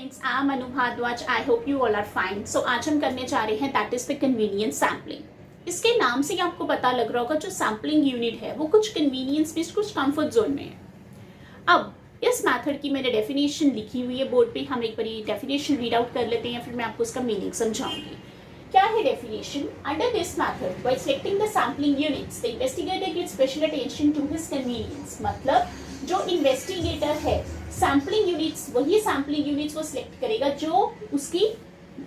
Students, I am Anu Bhardwaj. I hope you all are fine. So आज हम करने जा रहे हैं that is the convenience sampling. इसके नाम से ही आपको पता लग रहा होगा जो सैम्पलिंग यूनिट है वो कुछ कन्वीनियंस में, कुछ कंफर्ट जोन में है। अब इस मेथड की मैंने डेफिनेशन लिखी हुई है बोर्ड पे, हम एक बार ये डेफिनेशन रीड आउट कर लेते हैं, फिर मैं आपको इसका मीनिंग समझाऊंगी। क्या है definition? Under this method by selecting the sampling units the investigator gives special attention to his convenience. मतलब जो इन्वेस्टिगेटर है सैम्पलिंग यूनिट्स, वही सैम्पलिंग यूनिट्स वो सिलेक्ट करेगा जो उसकी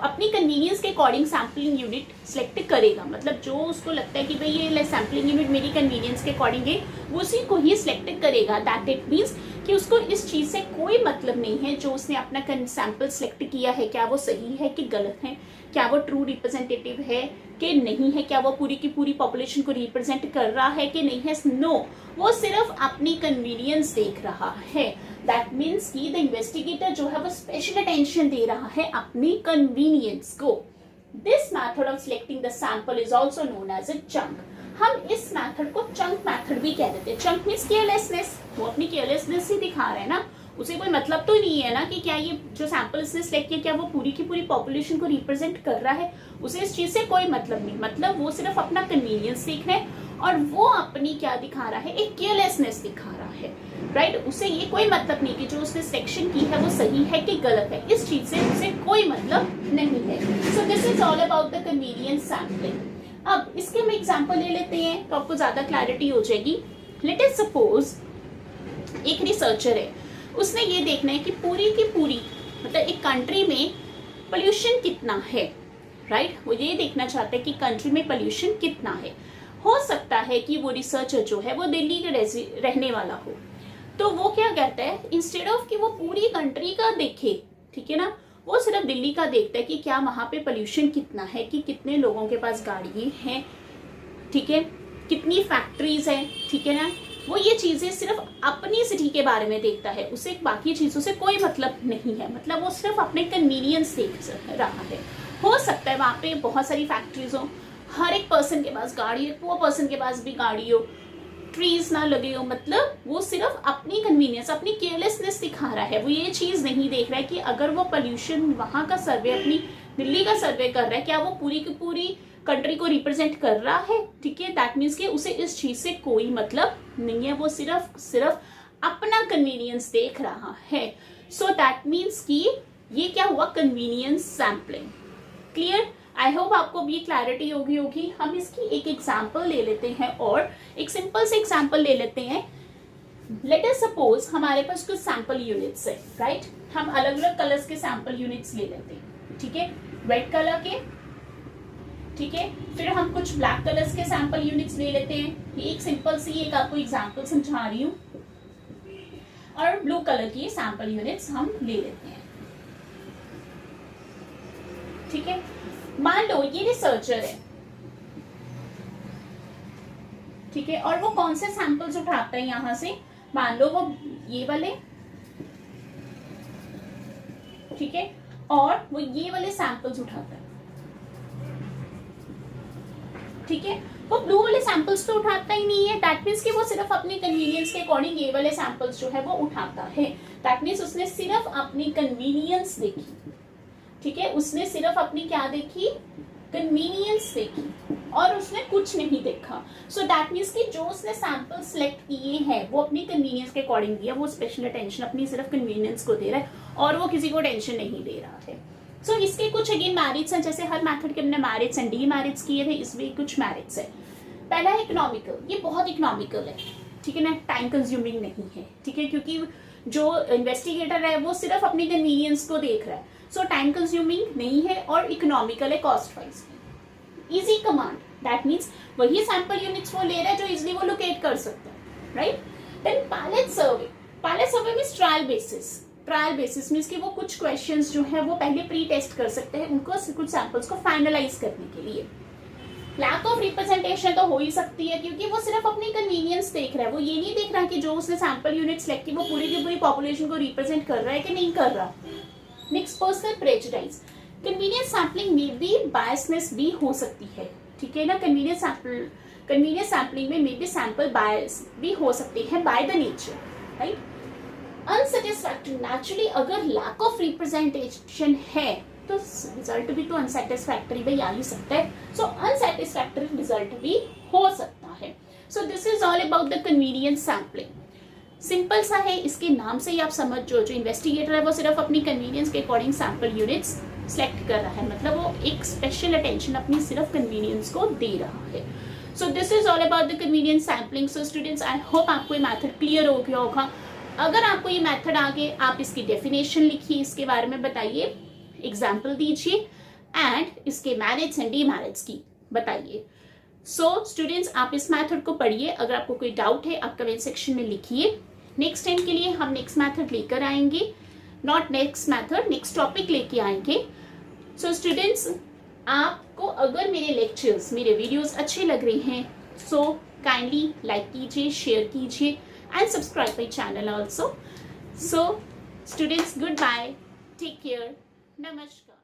अपनी कन्वीनियंस के अकॉर्डिंग सैम्पलिंग यूनिट सिलेक्ट करेगा। मतलब जो उसको लगता है कि भाई ये सैम्पलिंग यूनिट मेरी कन्वीनियंस के अकॉर्डिंग है, वो उसी को ही सिलेक्ट करेगा। दैट इट मीन्स कि उसको इस चीज से कोई मतलब नहीं है जो उसने अपना सैंपल सिलेक्ट किया है, क्या वो सही है कि गलत है, क्या वो ट्रू रिप्रेजेंटेटिव है कि नहीं है, क्या वो पूरी की पूरी पॉपुलेशन को रिप्रेजेंट कर रहा है कि नहीं है। नो, वो सिर्फ अपनी कन्वीनियंस देख रहा है। दैट मीन्स कि द इन्वेस्टिगेटर जो है वो स्पेशल अटेंशन दे रहा है अपनी कन्वीनियंस को। This method of selecting the sample is also known as a chunk. हम इस मैथड को चंक मैथड भी कह देते हैं। चंक मीन्स केयरलेसनेस, वो अपनी केयरलेसनेस ही दिखा रहा है ना, उसे कोई मतलब तो नहीं है ना कि क्या ये जो सैंपल इसने सिलेक्ट किया क्या वो पूरी की पूरी पॉपुलेशन को रिप्रेजेंट कर रहा है। उसे इस चीज से कोई मतलब नहीं, मतलब वो सिर्फ अपना कन्वीनियंस देख रहा है और वो अपनी क्या दिखा रहा है, एक केयरलेसनेस दिखा रहा है। राइट, उसे ये कोई मतलब नहीं कि जो उसने सिलेक्शन की है वो सही है कि गलत है, इस चीज से उसे कोई मतलब नहीं है। So this is all about the convenience sampling. अब इसके हम एग्जांपल ले लेते हैं तो आपको ज्यादा क्लैरिटी हो जाएगी। लेट अस सपोज एक रिसर्चर है, उसने ये देखना है कि पूरी की पूरी मतलब एक कंट्री में पोल्यूशन कितना है। राइट, वो ये देखना चाहता है कि कंट्री में पोल्यूशन कितना है। हो सकता है कि वो रिसर्चर जो है वो दिल्ली के रहने वाला हो, तो वो क्या कहता है, इंस्टेड ऑफ कि वो पूरी कंट्री का देखे, ठीक है ना, वो सिर्फ दिल्ली का देखता है कि क्या वहां पे पोल्यूशन कितना है, कि कितने लोगों के पास गाड़ियां हैं, ठीक है, कितनी फैक्ट्रीज हैं, ठीक है ना। वो ये चीजें सिर्फ अपनी सिटी के बारे में देखता है, उसे बाकी चीजों से कोई मतलब नहीं है। मतलब वो सिर्फ अपने कन्वीनियंस देख रहा है। हो सकता है वहां पे बहुत सारी फैक्ट्रीज हो, हर एक पर्सन के पास गाड़ी है, पुअर पर्सन के पास भी गाड़ी हो, ट्रीज ना लगे हो, मतलब वो सिर्फ अपनी कन्वीनियंस, अपनी केयरलेसनेस दिखा रहा है। वो ये चीज नहीं देख रहा है कि अगर वो पोल्यूशन वहां का सर्वे, अपनी दिल्ली का सर्वे कर रहा है, क्या वो पूरी की पूरी कंट्री को रिप्रेजेंट कर रहा है, ठीक है। दैट मीन्स कि उसे इस चीज से कोई मतलब नहीं है, वो सिर्फ अपना कन्वीनियंस देख रहा है। सो दैट मीन्स कि ये क्या हुआ, convenience sampling. Clear? I hope आपको भी क्लैरिटी होगी। हम इसकी एक एग्जाम्पल ले लेते हैं और एक सिंपल से एग्जाम्पल ले लेते हैं। लेट अस सपोज हमारे पास कुछ सैंपल यूनिट्स है, राइट। हम अलग अलग कलर्स के सैंपल यूनिट्स ले लेते हैं, ठीक है, रेड कलर के, ठीक है। फिर हम कुछ ब्लैक कलर्स के सैंपल यूनिट्स ले लेते हैं। एक सिंपल सी एक आपको एग्जाम्पल समझा रही हूँ। और ब्लू कलर की सैंपल यूनिट्स हम ले लेते हैं, ठीक है। मान लो ये रिसर्चर है, ठीक है, और वो कौन से सैंपल्स उठाता है यहां से, मान लो वो ये वाले, ठीक है, और वो ये वाले सैंपल्स उठाता है, ठीक है। वो ब्लू वाले सैंपल्स तो उठाता ही नहीं है। दैट मीन्स कि वो सिर्फ अपनी कन्वीनियंस के अकॉर्डिंग ये वाले सैंपल्स जो है वो उठाता है। दैट मीन्स उसने सिर्फ अपनी कन्वीनियंस देखी, ठीक है, उसने सिर्फ अपनी क्या देखी, कन्वीनियंस देखी, और उसने कुछ नहीं देखा। सो दैट मीन्स कि जो उसने सैंपल सिलेक्ट किए हैं वो अपनी कन्वीनियंस के अकॉर्डिंग दिया, वो स्पेशल अटेंशन अपनी सिर्फ कन्वीनियंस को दे रहा है और वो किसी को टेंशन नहीं दे रहा है। सो इसके कुछ अगेन मैरिट्स हैं, जैसे हर मेथड के हमने मैरिट्स एंड डी मैरिट्स किए थे, इसमें कुछ मैरिट्स है। पहला है इकोनॉमिकल, ये बहुत इकोनॉमिकल है, ठीक है ना, टाइम कंज्यूमिंग नहीं है, ठीक है, क्योंकि जो इन्वेस्टिगेटर है वो सिर्फ अपनी कन्वीनियंस को देख रहा है। सो टाइम कंज्यूमिंग नहीं है और इकोनॉमिकल है cost wise. Easy command, that means वही सैंपल यूनिट्स वो ले रहा है जो इजिली वो लोकेट कर सकता है, right. Then pilot survey, pilot survey means trial basis. Trial basis means कि वो कुछ क्वेश्चंस जो है वो पहले प्री टेस्ट कर सकते हैं उनको, कुछ सैंपल्स को फाइनलाइज करने के लिए। लैक ऑफ रिप्रेजेंटेशन तो हो ही सकती है क्योंकि वो सिर्फ अपनी कन्वीनियंस देख रहा है, वो ये नहीं देख रहा कि जो उसने सैंपल यूनिट सेलेक्ट की वो पूरी की पूरी पॉपुलेशन को रिप्रेजेंट कर रहा है कि नहीं कर रहा। Next, personal prejudice. Convenience sampling में भी बायसनेस भी हो सकती है, ठीक है ना। कन्वीनियंस सैम्पलिंग में मे बी सैंपल बायस भी हो सकती है by the nature, right. Unsatisfactory, naturally अगर लैक ऑफ रिप्रेजेंटेशन है तो रिजल्ट भी तो अनसेटिस्फैक्टरी भी आ ही सकता है. सो अनसेटिस्फैक्टरी रिजल्ट भी हो सकता है. So this is all about the convenience sampling. Simple सा है, इसके नाम से ही आप समझ जो इन्वेस्टिगेटर है वो सिर्फ अपनी कन्वीनियंस के अकॉर्डिंग सैम्पल यूनिट्स सेलेक्ट कर रहा है, मतलब वो एक स्पेशल अटेंशन अपनी सिर्फ कन्वीनियंस को दे रहा है. So this is all about the convenience sampling. So students, I hope आपको ये मैथड क्लियर हो गया होगा. अगर आपको ये मैथड आगे, आप इसकी डेफिनेशन लिखिए, इसके बारे में बताइए, एग्जाम्पल दीजिए एंड इसके मेरिट्स एंड डीमेरिट्स की बताइए. सो स्टूडेंट्स, आप इस मैथड को पढ़िए. अगर आपको कोई डाउट है आप कमेंट सेक्शन में लिखिए. नेक्स्ट टाइम के लिए हम नेक्स्ट मैथड लेकर आएंगे, not next method, next topic लेके आएंगे. सो स्टूडेंट्स, आपको अगर मेरे लेक्चर्स, मेरे वीडियोस अच्छे लग रहे हैं सो काइंडली लाइक कीजिए, शेयर कीजिए and subscribe my channel also. So students, good bye, take care, नमस्कार.